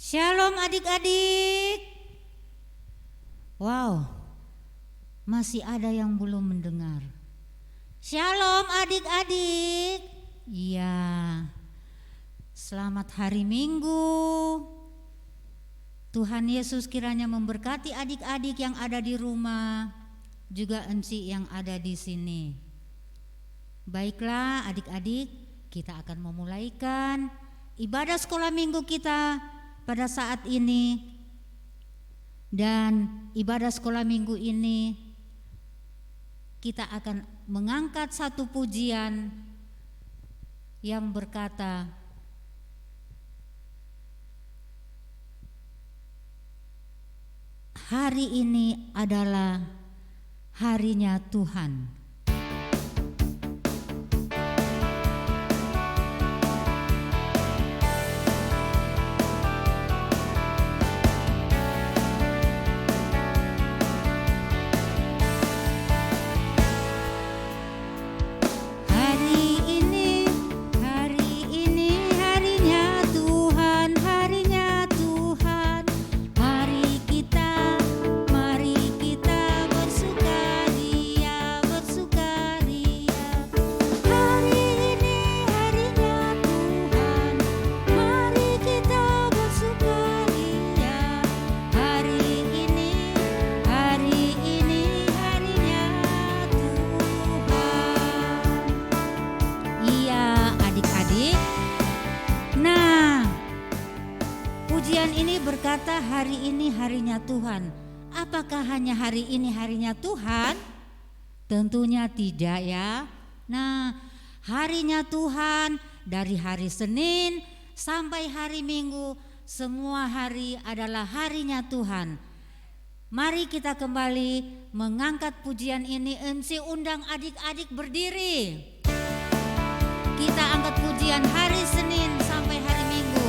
Shalom adik-adik. Wow, masih ada yang belum mendengar. Shalom adik-adik. Iya, selamat hari Minggu. Tuhan Yesus kiranya memberkati adik-adik yang ada di rumah, juga enci yang ada di sini. Baiklah adik-adik, kita akan memulaikan ibadah sekolah minggu kita pada saat ini. Dan ibadah sekolah minggu ini kita akan mengangkat satu pujian yang berkata, hari ini adalah harinya Tuhan. Berkata hari ini harinya Tuhan. Apakah hanya hari ini harinya Tuhan? Tentunya tidak ya. Nah, harinya Tuhan dari hari Senin sampai hari Minggu, semua hari adalah harinya Tuhan. Mari kita kembali mengangkat pujian ini. Enci undang adik-adik berdiri. Kita angkat pujian hari Senin sampai hari Minggu.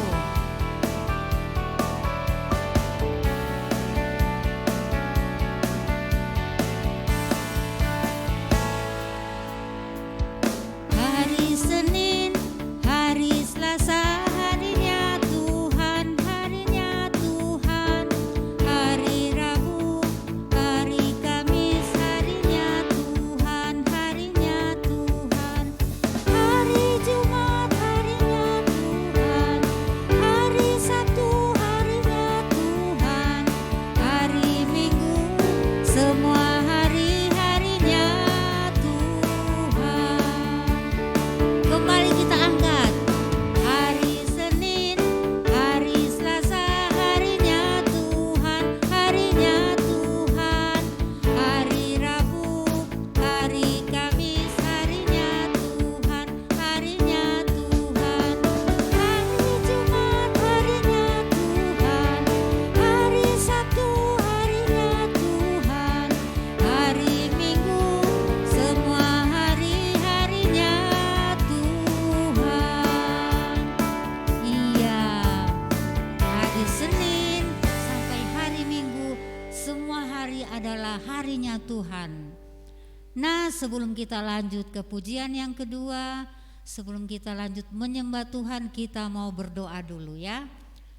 Sebelum kita lanjut ke pujian yang kedua, sebelum kita lanjut menyembah Tuhan, kita mau berdoa dulu ya.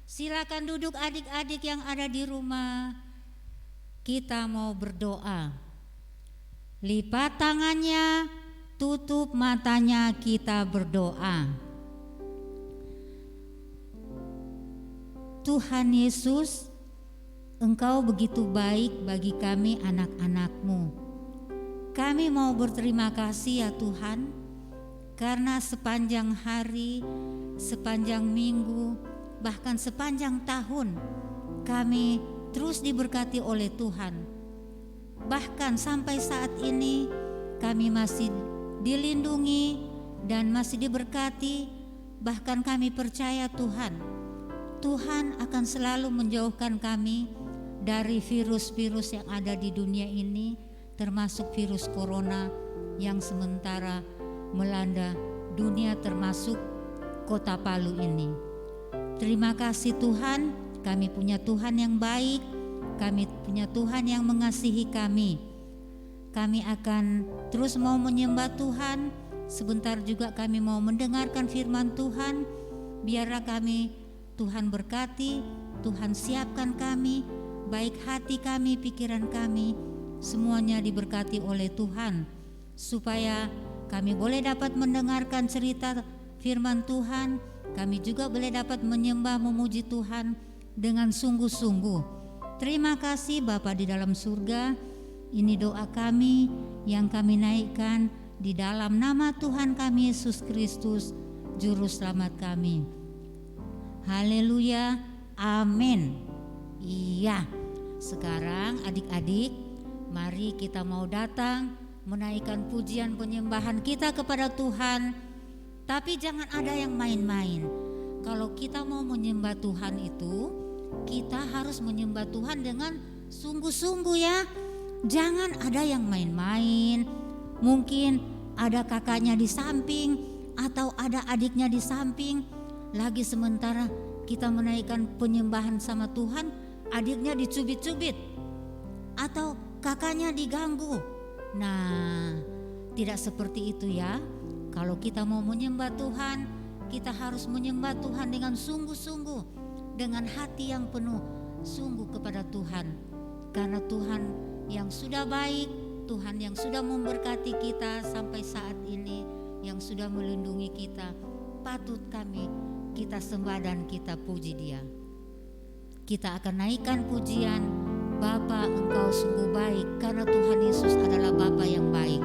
Silakan duduk adik-adik yang ada di rumah. Kita mau berdoa. Lipat tangannya, tutup matanya, kita berdoa. Tuhan Yesus, Engkau begitu baik bagi kami anak-anak-Mu. Kami mau berterima kasih ya Tuhan, karena sepanjang hari, sepanjang minggu, bahkan sepanjang tahun kami terus diberkati oleh Tuhan. Bahkan sampai saat ini kami masih dilindungi dan masih diberkati. Bahkan kami percaya Tuhan akan selalu menjauhkan kami dari virus-virus yang ada di dunia ini, termasuk virus corona yang sementara melanda dunia termasuk kota Palu ini. Terima kasih Tuhan, kami punya Tuhan yang baik, kami punya Tuhan yang mengasihi kami. Kami akan terus mau menyembah Tuhan, sebentar juga kami mau mendengarkan firman Tuhan. Biarlah kami Tuhan berkati, Tuhan siapkan kami, baik hati kami, pikiran kami, semuanya diberkati oleh Tuhan, supaya kami boleh dapat mendengarkan cerita firman Tuhan. Kami juga boleh dapat menyembah, memuji Tuhan dengan sungguh-sungguh. Terima kasih Bapa di dalam surga. Ini doa kami yang kami naikkan di dalam nama Tuhan kami Yesus Kristus, Juru Selamat kami. Haleluya, amin. Iya, sekarang adik-adik, mari kita mau datang menaikkan pujian penyembahan kita kepada Tuhan. Tapi jangan ada yang main-main. Kalau kita mau menyembah Tuhan itu, kita harus menyembah Tuhan dengan sungguh-sungguh ya. Jangan ada yang main-main. Mungkin ada kakaknya di samping atau ada adiknya di samping. Lagi sementara kita menaikkan penyembahan sama Tuhan, adiknya dicubit-cubit atau kakaknya diganggu. Nah, tidak seperti itu ya. Kalau kita mau menyembah Tuhan, kita harus menyembah Tuhan dengan sungguh-sungguh, dengan hati yang penuh sungguh kepada Tuhan. Karena Tuhan yang sudah baik, Tuhan yang sudah memberkati kita sampai saat ini, yang sudah melindungi kita, patut kita sembah dan kita puji Dia. Kita akan naikkan pujian, Bapa Engkau sungguh baik, karena Tuhan Yesus adalah Bapa yang baik.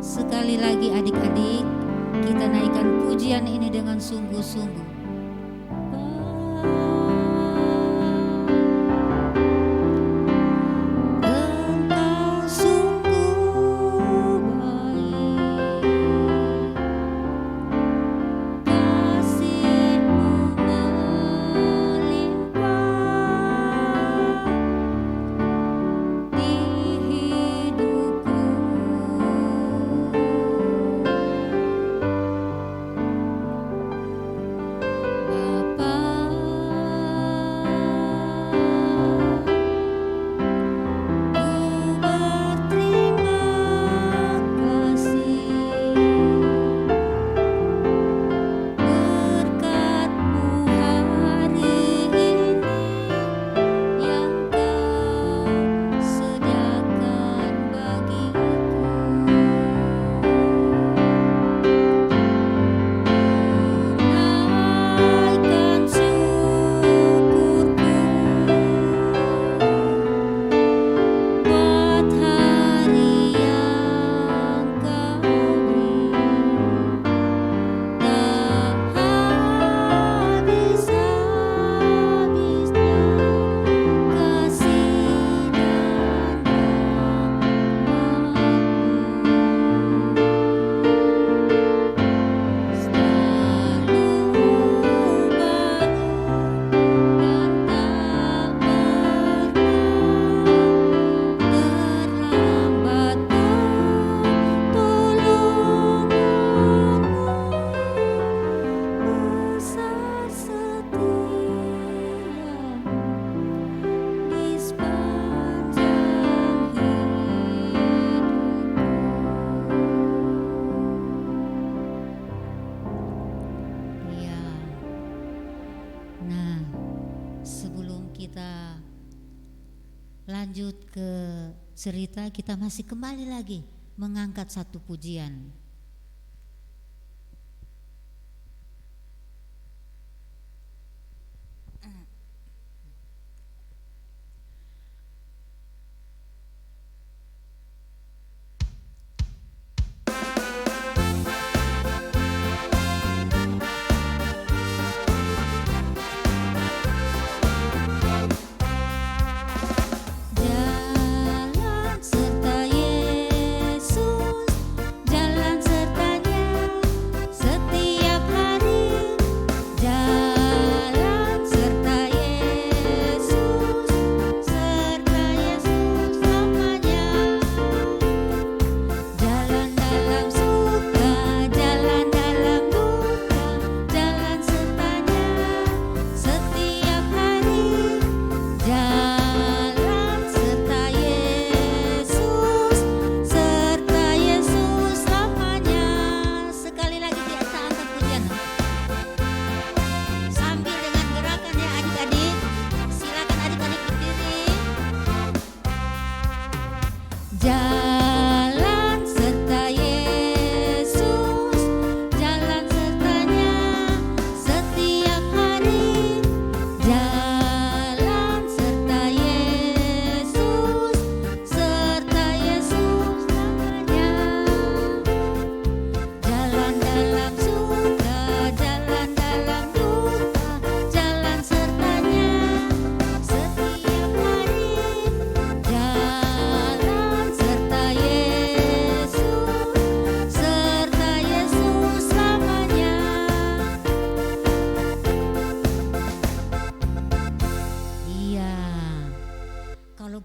Sekali lagi adik-adik, kita naikkan pujian ini dengan sungguh-sungguh. lanjut ke cerita, kita masih kembali lagi mengangkat satu pujian.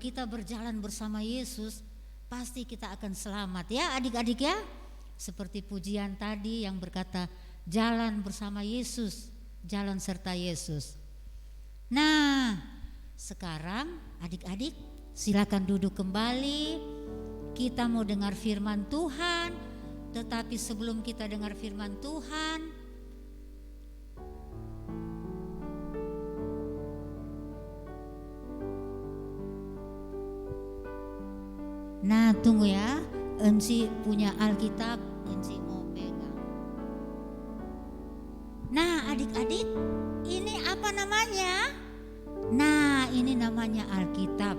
Kita berjalan bersama Yesus, pasti kita akan selamat ya adik-adik ya. Seperti pujian tadi yang berkata jalan bersama Yesus, jalan serta Yesus. Nah, sekarang adik-adik silakan duduk kembali. Kita mau dengar firman Tuhan. Tetapi sebelum kita dengar firman Tuhan, nah tunggu ya, Enci punya Alkitab, Enci mau pegang. Nah adik-adik, ini apa namanya? Nah ini namanya Alkitab.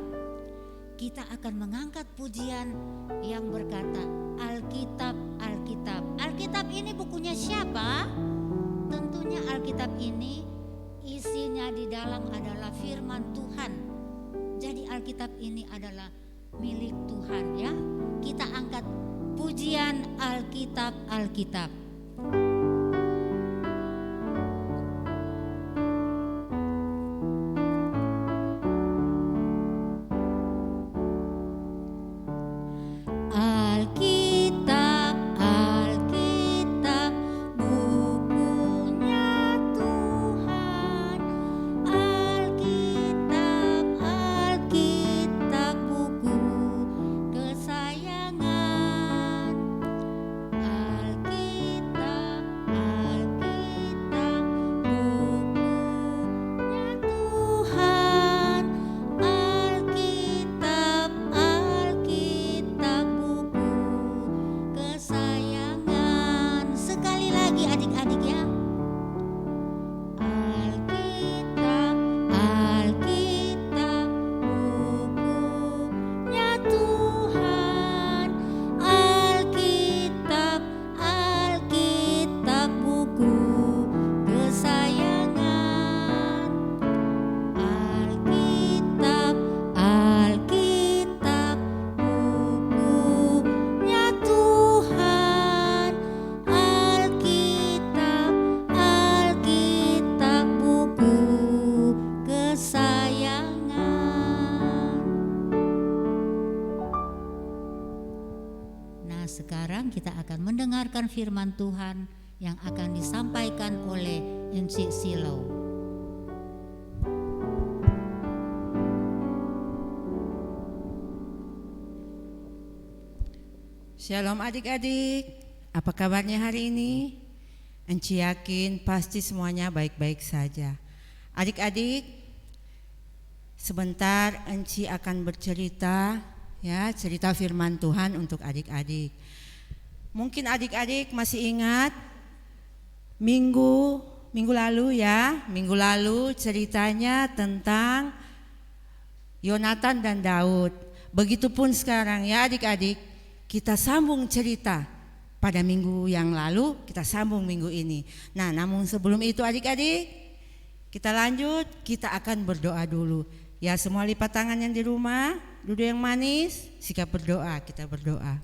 Kita akan mengangkat pujian yang berkata Alkitab, Alkitab. Alkitab ini bukunya siapa? Tentunya Alkitab ini isinya di dalam adalah firman Tuhan. Jadi Alkitab ini adalah milik Tuhan ya. Kita angkat pujian Alkitab, Alkitab. Alkitab, Alkitab, bukunya Tuhan. Alkitab, Alkitab, buku kesayangan. Alkitab, Alkitab, bukunya Tuhan. Alkitab, Alkitab, buku kesayangan. Sekali lagi adik-adik ya. Alkitab, Alkitab, bukunya Tuhan. Alkitab, Alkitab, buku kesayangan. Alkitab, Alkitab, bukunya Tuhan. Alkitab, Alkitab, buku kesayangan. Nah sekarang kita akan mendengarkan firman Tuhan yang akan disampaikan oleh Encik Silau. Shalom adik-adik, apa kabarnya hari ini? Enci yakin pasti semuanya baik-baik saja. Adik-adik, Sebentar Enci akan bercerita, ya, cerita firman Tuhan untuk adik-adik. Mungkin adik-adik masih ingat minggu lalu, ya. Minggu lalu ceritanya tentang Yonatan dan Daud. Begitupun sekarang, ya adik-adik, kita sambung cerita. Pada minggu yang lalu kita sambung minggu ini. Nah, namun sebelum itu adik-adik, kita lanjut, kita akan berdoa dulu. Ya, semua lipat tangan yang di rumah, duduk yang manis, sikap berdoa, kita berdoa.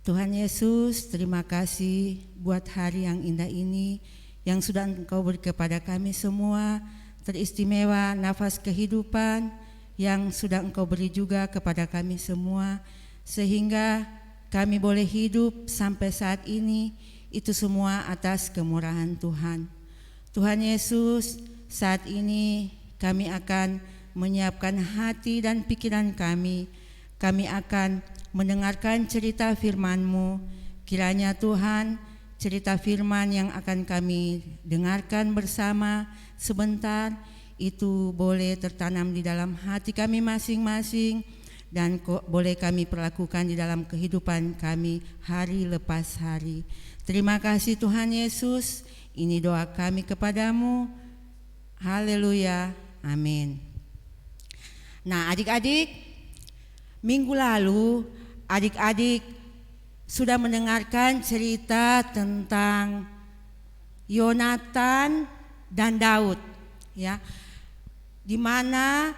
Tuhan Yesus, terima kasih buat hari yang indah ini yang sudah Engkau beri kepada kami semua, teristimewa nafas kehidupan yang sudah Engkau beri juga kepada kami semua, sehingga kami boleh hidup sampai saat ini. Itu semua atas kemurahan Tuhan. Tuhan Yesus, saat ini kami akan menyiapkan hati dan pikiran kami. Kami akan mendengarkan cerita firman-Mu. Kiranya Tuhan, cerita firman yang akan kami dengarkan bersama sebentar itu boleh tertanam di dalam hati kami masing-masing dan boleh kami perlakukan di dalam kehidupan kami hari lepas hari. Terima kasih Tuhan Yesus. Ini doa kami kepadamu. Haleluya, amin. Nah adik-adik, minggu lalu adik-adik sudah mendengarkan cerita tentang Yonatan dan Daud, ya, di mana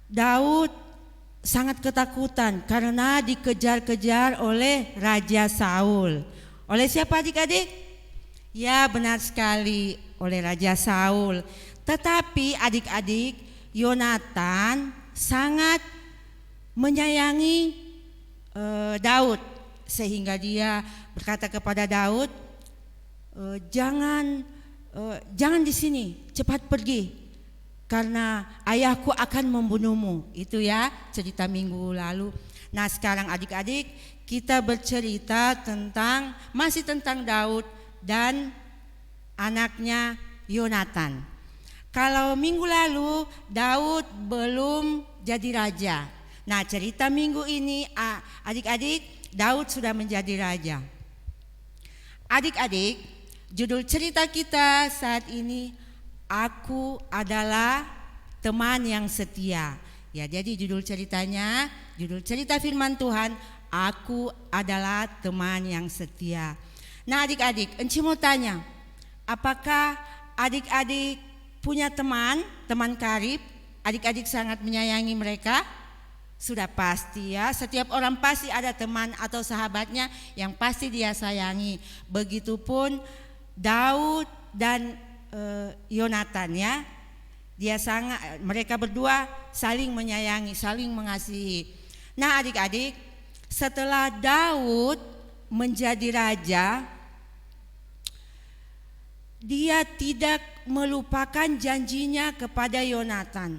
Daud sangat ketakutan karena dikejar-kejar oleh Raja Saul. Oleh siapa adik-adik? Ya, benar sekali, oleh Raja Saul. Tetapi adik-adik, Yonatan sangat menyayangi Daud, sehingga dia berkata kepada Daud, jangan di sini, cepat pergi, karena ayahku akan membunuhmu. Itu ya cerita minggu lalu. Nah sekarang adik-adik kita bercerita masih tentang Daud dan anaknya Yonatan. Kalau minggu lalu Daud belum jadi raja. Nah cerita minggu ini adik-adik, Daud sudah menjadi raja. Adik-adik, judul cerita kita saat ini, Aku adalah teman yang setia. Ya, jadi judul ceritanya, judul cerita firman Tuhan, Aku adalah teman yang setia. Nah adik-adik, Enci mau tanya, apakah adik-adik punya teman karib? Adik-adik sangat menyayangi mereka? Sudah pasti ya, setiap orang pasti ada teman atau sahabatnya yang pasti dia sayangi. Begitupun Daud dan Yonatan ya. Mereka berdua saling menyayangi, saling mengasihi. Nah adik-adik, setelah Daud menjadi raja, dia tidak melupakan janjinya kepada Yonatan.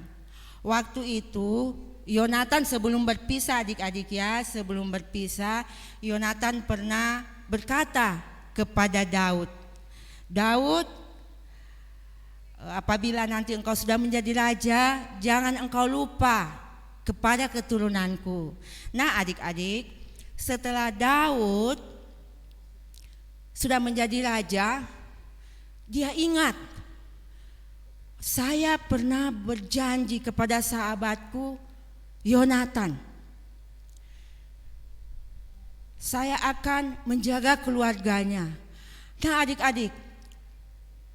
Waktu itu Yonatan sebelum berpisah adik-adik ya, sebelum berpisah Yonatan pernah berkata kepada Daud, apabila nanti engkau sudah menjadi raja, jangan engkau lupa kepada keturunanku. Nah adik-adik, setelah Daud sudah menjadi raja, dia ingat, saya pernah berjanji kepada sahabatku Yonatan, saya akan menjaga keluarganya. Nah adik-adik,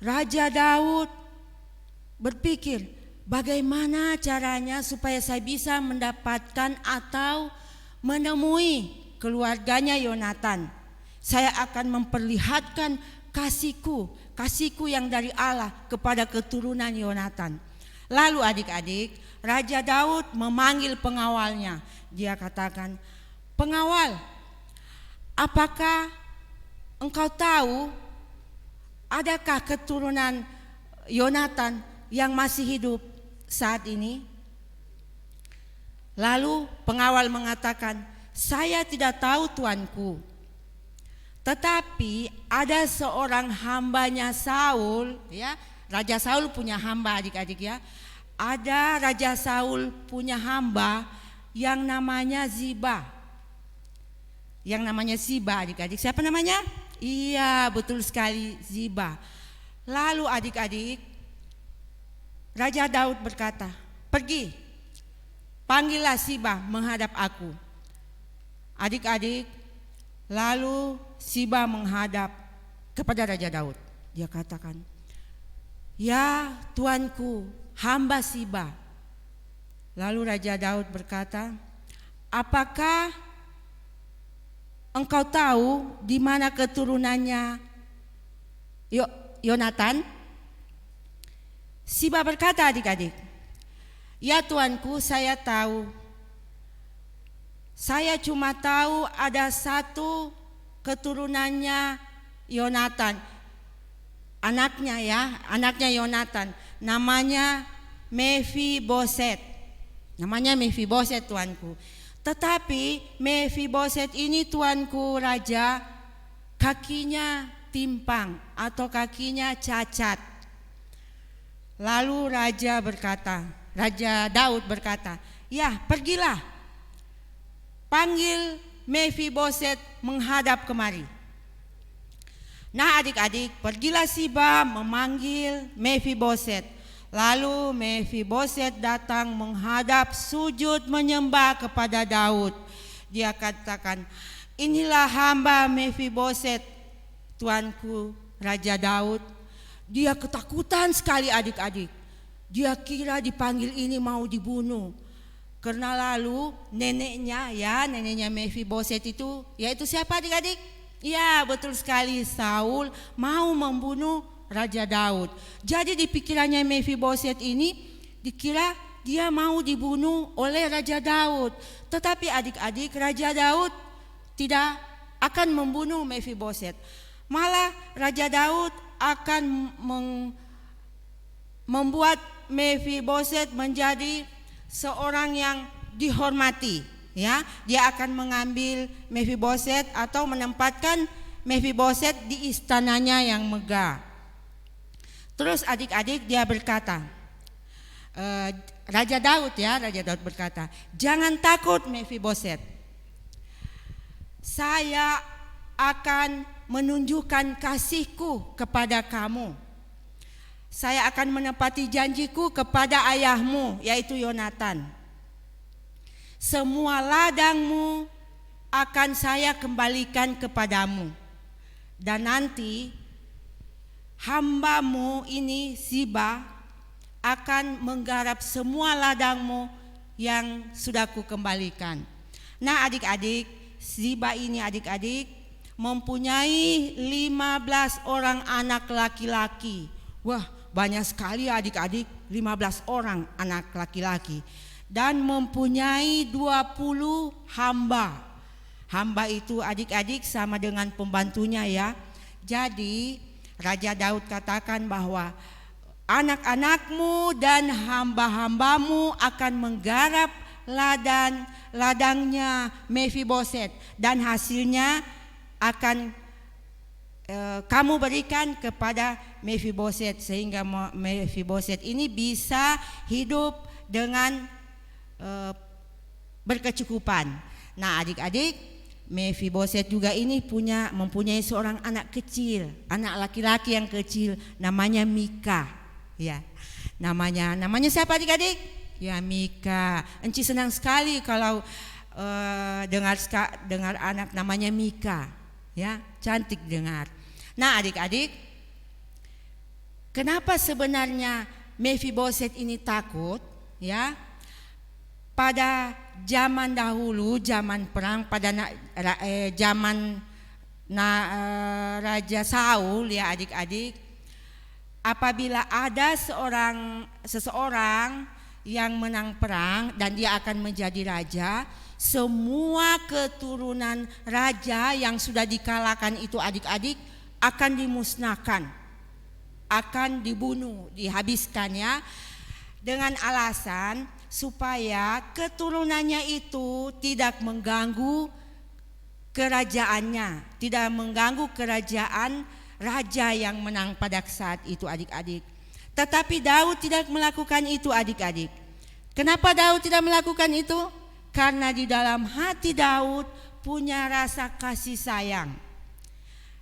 Raja Daud berpikir, bagaimana caranya supaya saya bisa mendapatkan atau menemui keluarganya Yonatan. Saya akan memperlihatkan kasihku yang dari Allah kepada keturunan Yonatan. Lalu adik-adik, Raja Daud memanggil pengawalnya. Dia katakan, pengawal, apakah engkau tahu adakah keturunan Yonatan yang masih hidup saat ini? Lalu pengawal mengatakan, saya tidak tahu tuanku, tetapi ada seorang hambanya Saul, ya, Raja Saul punya hamba adik-adik ya. Ada Raja Saul punya hamba yang namanya Ziba. Yang namanya Ziba adik-adik. Siapa namanya? Iya, betul sekali, Ziba. Lalu adik-adik, Raja Daud berkata, pergi, panggillah Ziba menghadap aku. Adik-adik, lalu Ziba menghadap kepada Raja Daud. Dia katakan, ya tuanku, hamba Ziba. Lalu Raja Daud berkata, apakah engkau tahu di mana keturunannya Yonatan? Ziba berkata adik-adik, ya tuanku, saya tahu. Saya cuma tahu ada satu keturunannya Yonatan. Anaknya Yonatan. Namanya Mefiboset. Namanya Mefiboset tuanku. Tetapi Mefiboset ini tuanku raja, kakinya timpang atau kakinya cacat. Lalu Raja Daud berkata, ya pergilah, panggil Mefiboset menghadap kemari. Nah adik-adik, pergilah Ziba memanggil Mefiboset. Lalu Mefiboset datang menghadap sujud menyembah kepada Daud. Dia katakan, inilah hamba Mefiboset, tuanku Raja Daud. Dia ketakutan sekali adik-adik. Dia kira dipanggil ini mau dibunuh. Karena lalu neneknya Mefiboset itu, yaitu siapa adik-adik? Ya betul sekali, Saul mau membunuh Raja Daud. Jadi di pikirannya Mefiboset ini dikira dia mau dibunuh oleh Raja Daud. Tetapi adik-adik, Raja Daud tidak akan membunuh Mefiboset. Malah Raja Daud akan membuat Mefiboset menjadi seorang yang dihormati. Ya, dia akan mengambil Mefiboset atau menempatkan Mefiboset di istananya yang megah. Terus adik-adik dia berkata, Raja Daud berkata, jangan takut Mefiboset. Saya akan menunjukkan kasihku kepada kamu. Saya akan menepati janjiku kepada ayahmu, yaitu Yonatan. Semua ladangmu akan saya kembalikan kepadamu. Dan nanti hambamu ini Ziba akan menggarap semua ladangmu yang sudah kukembalikan. Nah adik-adik, Ziba ini adik-adik mempunyai 15 orang anak laki-laki. Wah, banyak sekali adik-adik, 15 orang anak laki-laki. Dan mempunyai 20 hamba. Hamba itu adik-adik sama dengan pembantunya ya. Jadi Raja Daud katakan bahwa anak-anakmu dan hamba-hambamu akan menggarap ladangnya Mefiboset. Dan hasilnya akan kamu berikan kepada Mefiboset, sehingga Mefiboset ini bisa hidup dengan berkecukupan. Nah adik-adik, Mefiboset juga ini mempunyai seorang anak kecil, anak laki-laki yang kecil, namanya Mika. Ya, namanya siapa adik-adik? Ya Mika. Enci senang sekali kalau dengar anak namanya Mika. Ya, cantik dengar. Nah adik-adik, kenapa sebenarnya Mefiboset ini takut? Ya, pada zaman dahulu, zaman perang, pada zaman Raja Saul ya adik-adik, apabila ada seseorang yang menang perang dan dia akan menjadi raja, semua keturunan raja yang sudah dikalahkan itu adik-adik akan dimusnahkan, akan dibunuh, dihabiskan ya, dengan alasan supaya keturunannya itu tidak mengganggu kerajaannya, tidak mengganggu kerajaan raja yang menang pada saat itu adik-adik. Tetapi Daud tidak melakukan itu adik-adik. Kenapa Daud tidak melakukan itu? Karena di dalam hati Daud punya rasa kasih sayang.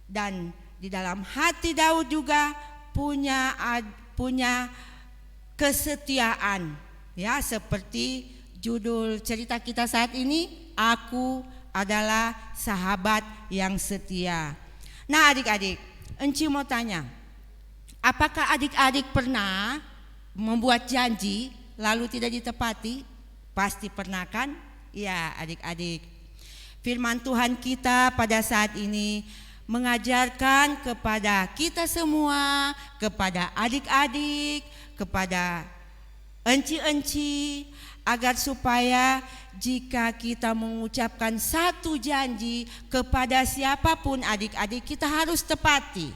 Dan di dalam hati Daud juga punya kesetiaan. Ya, seperti judul cerita kita saat ini, Aku adalah sahabat yang setia. Nah adik-adik, Enci mau tanya, apakah adik-adik pernah membuat janji lalu tidak ditepati? Pasti pernah kan? Ya adik-adik. Firman Tuhan kita pada saat ini mengajarkan kepada kita semua, kepada adik-adik, kepada enci-enci, agar supaya jika kita mengucapkan satu janji kepada siapapun adik-adik, kita harus tepati.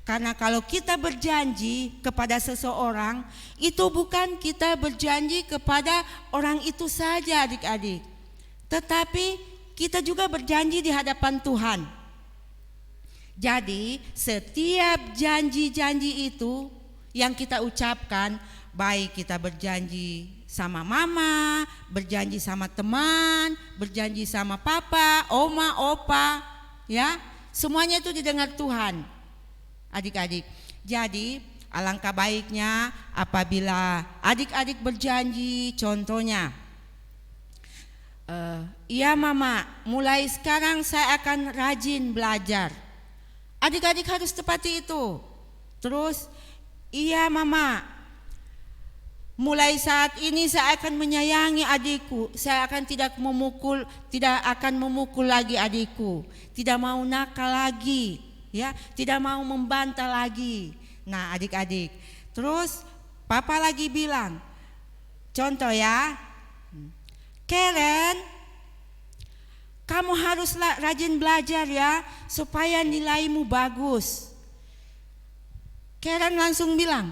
Karena kalau kita berjanji kepada seseorang, itu bukan kita berjanji kepada orang itu saja adik-adik, tetapi kita juga berjanji di hadapan Tuhan. Jadi setiap janji-janji itu yang kita ucapkan, baik kita berjanji sama mama, berjanji sama teman, berjanji sama papa, oma, opa, ya, semuanya itu didengar Tuhan, adik-adik. Jadi alangkah baiknya apabila adik-adik berjanji, contohnya, iya mama, mulai sekarang saya akan rajin belajar. Adik-adik harus tepati itu. Terus, iya mama, mulai saat ini saya akan menyayangi adikku. Saya akan tidak akan memukul lagi adikku. Tidak mau nakal lagi, ya, tidak mau membantah lagi. Nah, adik-adik. Terus papa lagi bilang, contoh ya, Karen, kamu harus rajin belajar ya, supaya nilaimu bagus. Karen langsung bilang,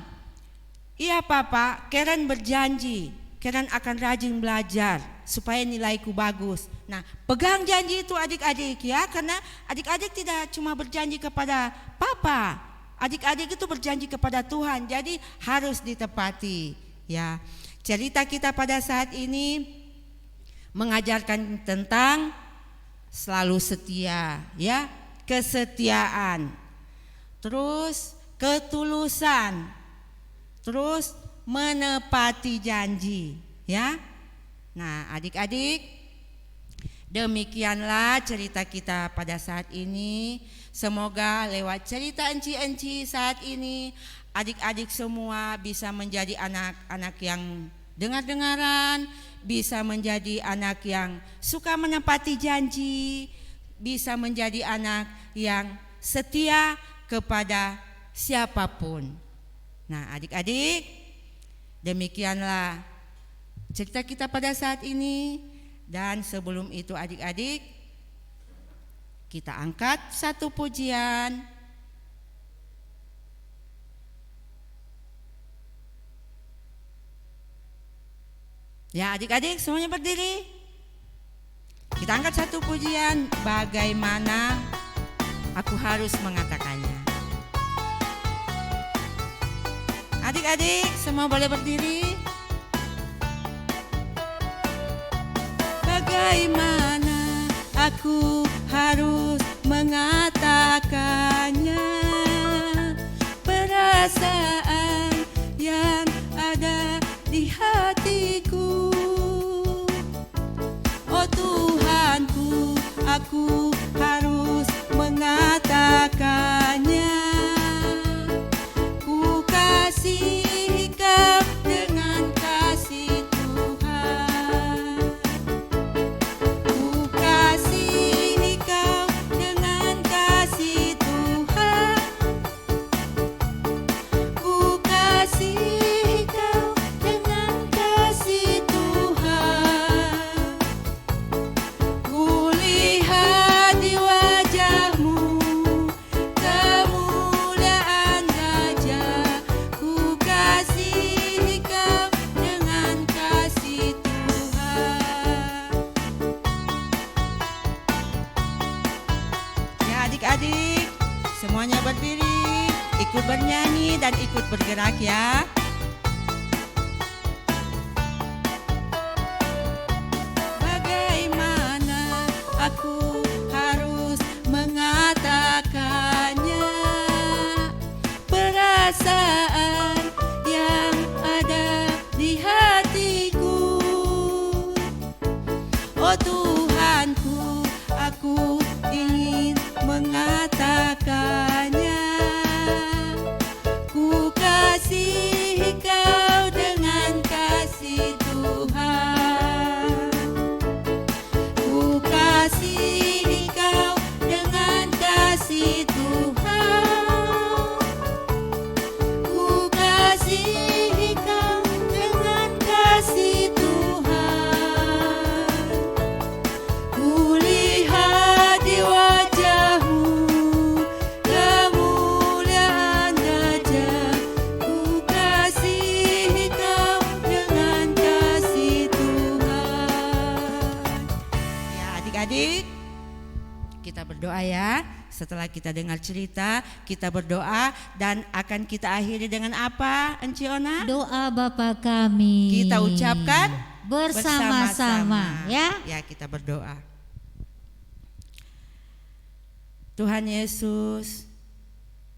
iya papa, Karen berjanji, Karen akan rajin belajar supaya nilaiku bagus. Nah, pegang janji itu adik-adik ya, karena adik-adik tidak cuma berjanji kepada papa, adik-adik itu berjanji kepada Tuhan, jadi harus ditepati ya. Cerita kita pada saat ini mengajarkan tentang selalu setia ya, kesetiaan, terus ketulusan, terus menepati janji ya. Nah adik-adik, demikianlah cerita kita pada saat ini. Semoga lewat cerita enci-enci saat ini, adik-adik semua bisa menjadi anak-anak yang dengar-dengaran, bisa menjadi anak yang suka menepati janji, bisa menjadi anak yang setia kepada siapapun. Nah adik-adik, demikianlah cerita kita pada saat ini. Dan sebelum itu adik-adik, kita angkat satu pujian. Ya adik-adik semuanya berdiri. Kita angkat satu pujian, bagaimana aku harus mengatakannya. Adik-adik semua boleh berdiri. Bagaimana aku harus mengatakannya, perasaan yang ada di hatiku. Oh Tuhanku, aku harus mengatakannya. Ku kasih Kau dengan kasih Tuhan. Ku kasih Kau dengan kasih ikut bernyanyi dan ikut bergerak ya. Bagaimana aku harus mengatakannya, perasaan yang ada di hatiku. Oh Tuhanku, aku ingin mengatakannya. Ku kasihi Kau dengan kasih Tuhan. Ku kasihi Kau dengan kasih Tuhan. Ku kasihi Kau dengan kasih Tuhan. Ku lihat di wajah-Mu kemuliaan gajah. Ku kasihi Kau dengan kasih Tuhan. Ya adik-adik, kita berdoa ya. Setelah kita dengar cerita, kita berdoa dan akan kita akhiri dengan apa, Enci Ona? Doa Bapa kami. Kita ucapkan bersama-sama ya. Ya, kita berdoa. Tuhan Yesus,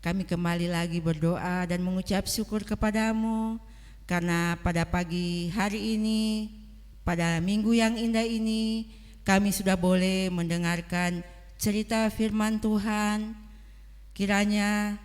kami kembali lagi berdoa dan mengucap syukur kepadamu karena pada pagi hari ini, pada minggu yang indah ini, kami sudah boleh mendengarkan cerita firman Tuhan. Kiranya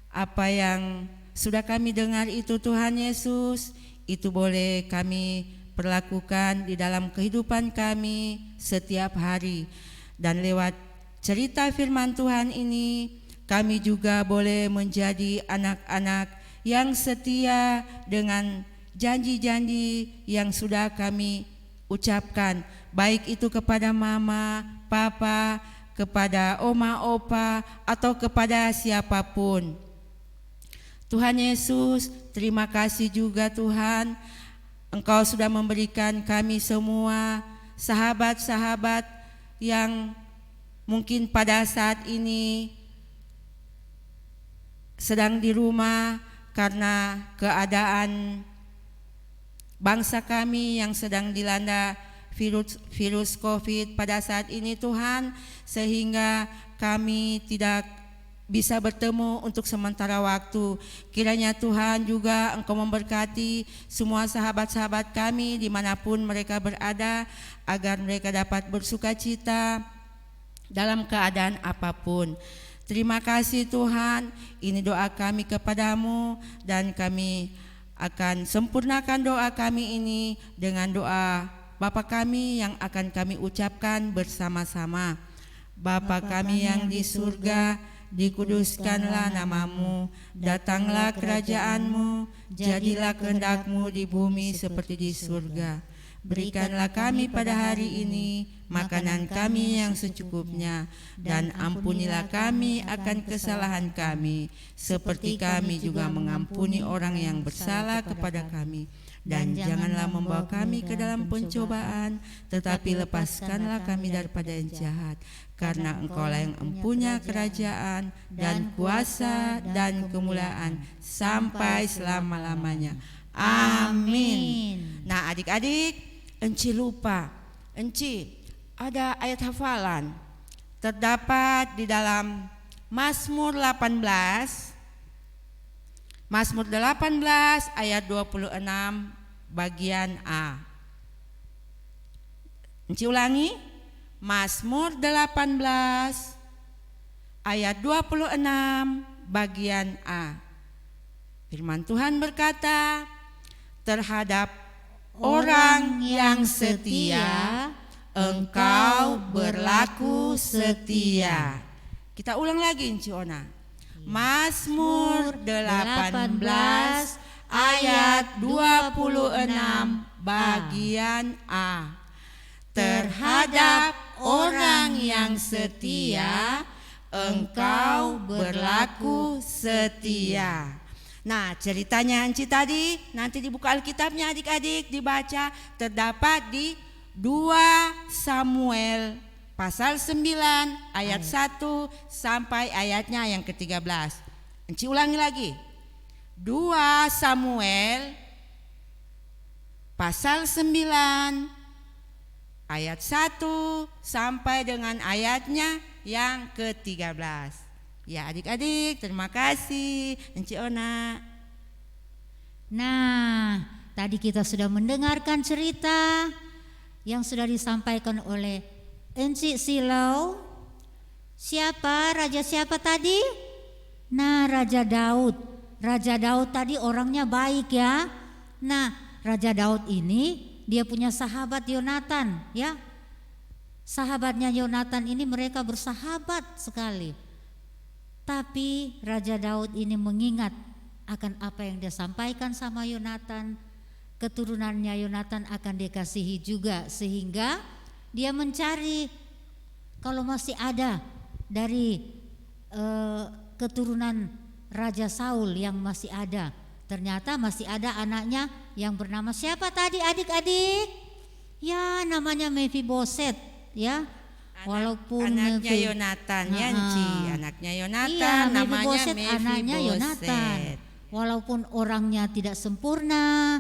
apa yang sudah kami dengar itu Tuhan Yesus, itu boleh kami perlakukan di dalam kehidupan kami setiap hari. Dan lewat cerita firman Tuhan ini, kami juga boleh menjadi anak-anak yang setia dengan janji-janji yang sudah kami ucapkan, baik itu kepada mama, papa, kepada oma, opa, atau kepada siapapun. Tuhan Yesus, terima kasih juga Tuhan, Engkau sudah memberikan kami semua sahabat-sahabat yang mungkin pada saat ini sedang di rumah karena keadaan bangsa kami yang sedang dilanda virus COVID pada saat ini Tuhan, sehingga kami tidak bisa bertemu untuk sementara waktu. Kiranya Tuhan juga Engkau memberkati semua sahabat-sahabat kami dimanapun mereka berada, agar mereka dapat bersukacita dalam keadaan apapun. Terima kasih Tuhan, ini doa kami kepadamu dan kami akan sempurnakan doa kami ini dengan doa Bapa kami yang akan kami ucapkan bersama-sama. Bapa kami yang di surga, dikuduskanlah namamu, datanglah kerajaan-Mu, jadilah kehendak-Mu di bumi seperti di surga. Berikanlah kami pada hari ini makanan kami yang secukupnya, dan ampunilah kami akan kesalahan kami, seperti kami juga mengampuni orang yang bersalah kepada kami. Dan janganlah membawa kami ke dalam pencobaan, tetapi lepaskanlah kami daripada yang jahat. Karena Engkaulah yang empunya kerajaan dan kuasa dan kemuliaan sampai selama-lamanya. Amin. Nah adik-adik, Enci lupa, Enci ada ayat hafalan terdapat di dalam Mazmur 18. Mazmur 18 ayat 26 bagian A. Enci ulangi, Mazmur 18 ayat 26 bagian A. Firman Tuhan berkata, terhadap orang yang setia, Engkau berlaku setia. Kita ulang lagi Enci Ona. Mazmur 18 ayat 26 bagian A. Terhadap orang yang setia, Engkau berlaku setia. Nah ceritanya Enci tadi, nanti dibuka Alkitabnya adik-adik, dibaca, terdapat di 2 Samuel pasal 9 ayat 1 sampai ayatnya yang ke-13. Enci ulangi lagi. 2 Samuel pasal 9 ayat 1 sampai dengan ayatnya yang ke-13. Ya adik-adik, terima kasih Enci Ona. Nah, tadi kita sudah mendengarkan cerita yang sudah disampaikan oleh Enci Silau. Siapa? Raja siapa tadi? Nah, Raja Daud. Raja Daud tadi orangnya baik ya. Nah, Raja Daud ini dia punya sahabat Yonatan ya. Sahabatnya Yonatan ini mereka bersahabat sekali. Tapi Raja Daud ini mengingat akan apa yang dia sampaikan sama Yonatan. Keturunannya Yonatan akan dikasihi juga, sehingga dia mencari kalau masih ada dari keturunan Raja Saul yang masih ada. Ternyata masih ada anaknya yang bernama siapa tadi adik-adik? Ya, namanya Mephiboset ya. Walaupun anaknya Yonatan ya Enci, anaknya Yonatan iya, namanya anaknya Yonatan. Walaupun orangnya tidak sempurna,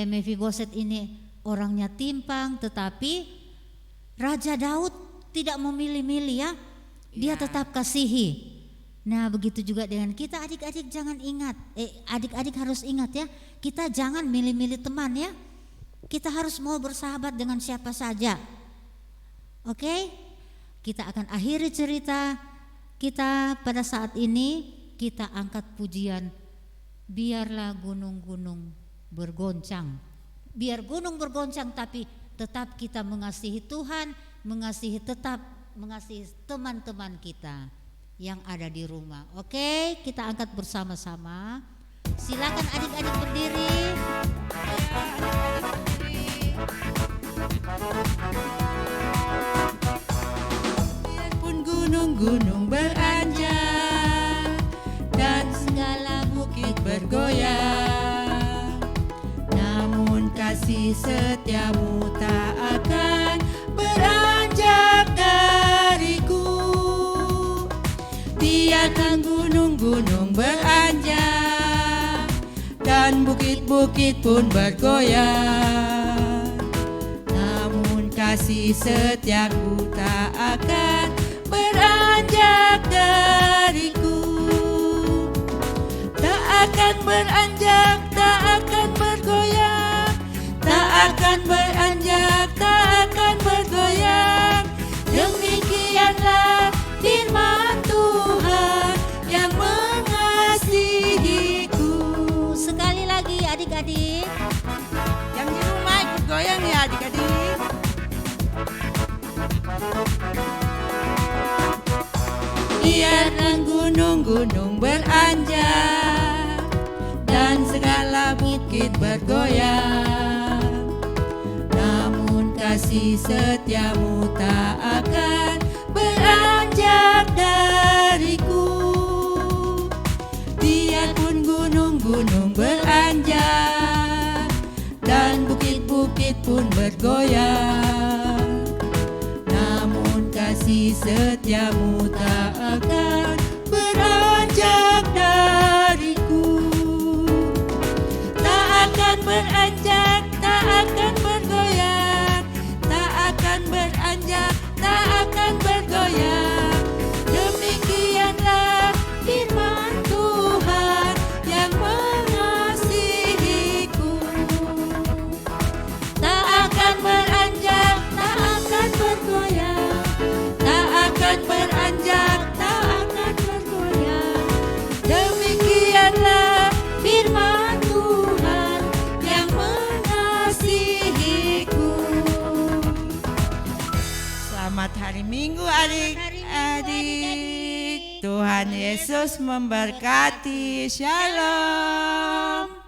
Mephiboset ini orangnya timpang, tetapi Raja Daud tidak memilih-milih ya. Dia tetap kasihi. Nah, begitu juga dengan kita adik-adik, jangan ingat, adik-adik harus ingat ya, kita jangan milih-milih teman ya. Kita harus mau bersahabat dengan siapa saja. Oke? Kita akan akhiri cerita kita pada saat ini. Kita angkat pujian, biarlah gunung-gunung bergoncang. Biar gunung bergoncang, tapi tetap kita mengasihi Tuhan, tetap mengasihi teman-teman kita yang ada di rumah. Oke, kita angkat bersama-sama. Silakan adik-adik berdiri. Biarpun gunung-gunung beranjak dan segala bukit bergoyang, namun kasih setiamu tak akan beranjak dariku. Biarkan gunung-gunung beranjak dan bukit-bukit pun bergoyang, namun kasih setiaku tak akan beranjak dariku. Tak akan beranjak, tak akan bergoyang, tak akan beranjak, tak akan bergoyang. Demikianlah firman Tuhan yang mengasihiku. Sekali lagi adik-adik. Yang di rumah ikut goyang ya adik-adik. Biarlah gunung-gunung beranjak dan segala bukit bergoyang, namun kasih setiamu tak akan beranjak dariku. Biarpun gunung-gunung beranjak dan bukit-bukit pun bergoyang, namun kasih setiamu tak akan beranjak dariku. Tak akan beranjak, tak akan bergoyang, tak akan beranjak, tak akan bergoyang. Demikianlah firman Tuhan yang mengasihiku. Tak akan beranjak, tak akan bergoyang, tak akan beranjak, tak akan bergoyang. Demikianlah firman Tuhan yang mengasihiku. Selamat hari Minggu adik-adik. Tuhan Yesus memberkati. Shalom.